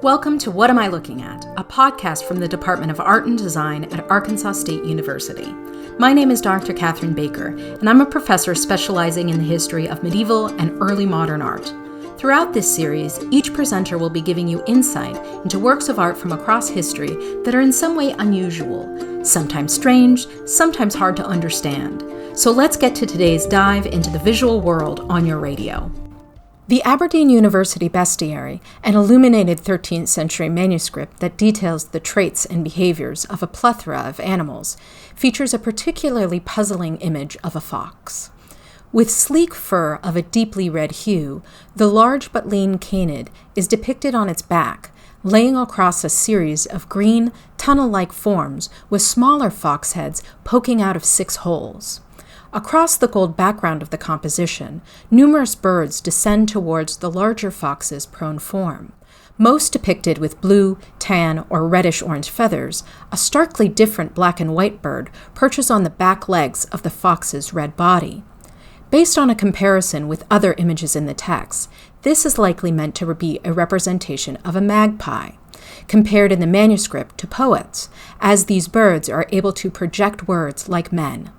Welcome to What Am I Looking At, a podcast from the Department of Art and Design at Arkansas State University. My name is Dr. Catherine Baker, and I'm a professor specializing in the history of medieval and early modern art. Throughout this series, each presenter will be giving you insight into works of art from across history that are in some way unusual, sometimes strange, sometimes hard to understand. So let's get to today's dive into the visual world on your radio. The Aberdeen University Bestiary, an illuminated 13th century manuscript that details the traits and behaviors of a plethora of animals, features a particularly puzzling image of a fox. With sleek fur of a deeply red hue, the large but lean canid is depicted on its back, laying across a series of green, tunnel-like forms with smaller fox heads poking out of 6 holes. Across the gold background of the composition, numerous birds descend towards the larger fox's prone form. Most depicted with blue, tan, or reddish-orange feathers, a starkly different black and white bird perches on the back legs of the fox's red body. Based on a comparison with other images in the text, this is likely meant to be a representation of a magpie, compared in the manuscript to poets, as these birds are able to project words like men.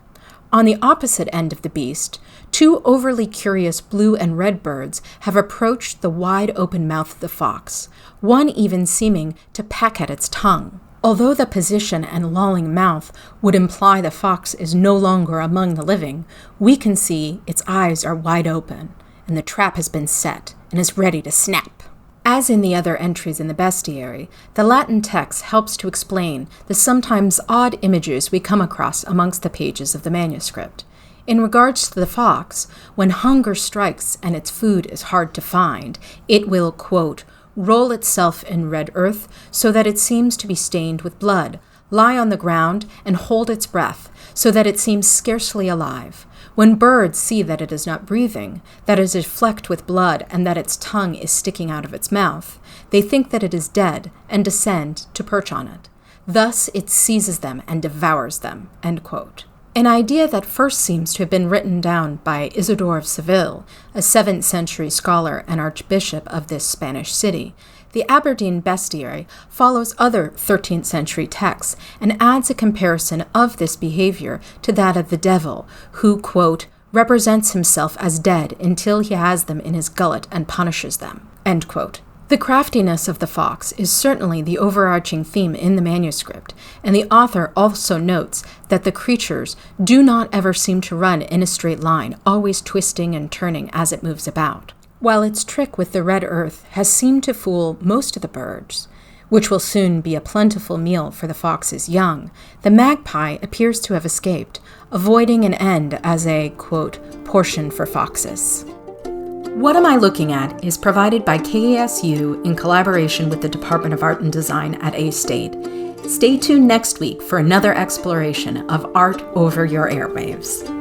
On the opposite end of the beast, 2 overly curious blue and red birds have approached the wide-open mouth of the fox, one even seeming to peck at its tongue. Although the position and lolling mouth would imply the fox is no longer among the living, we can see its eyes are wide open, and the trap has been set and is ready to snap. As in the other entries in the bestiary, the Latin text helps to explain the sometimes odd images we come across amongst the pages of the manuscript. In regards to the fox, when hunger strikes and its food is hard to find, it will, quote, roll itself in red earth so that it seems to be stained with blood, lie on the ground and hold its breath so that it seems scarcely alive. When birds see that it is not breathing, that it is flecked with blood, and that its tongue is sticking out of its mouth, they think that it is dead and descend to perch on it. Thus it seizes them and devours them, end quote. An idea that first seems to have been written down by Isidore of Seville, a 7th century scholar and archbishop of this Spanish city. The Aberdeen Bestiary follows other 13th century texts and adds a comparison of this behavior to that of the devil, who, quote, represents himself as dead until he has them in his gullet and punishes them, end quote. The craftiness of the fox is certainly the overarching theme in the manuscript, and the author also notes that the creatures do not ever seem to run in a straight line, always twisting and turning as it moves about. While its trick with the red earth has seemed to fool most of the birds, which will soon be a plentiful meal for the fox's young, the magpie appears to have escaped, avoiding an end as a, quote, portion for foxes. What Am I Looking At is provided by KASU in collaboration with the Department of Art and Design at A-State. Stay tuned next week for another exploration of art over your airwaves.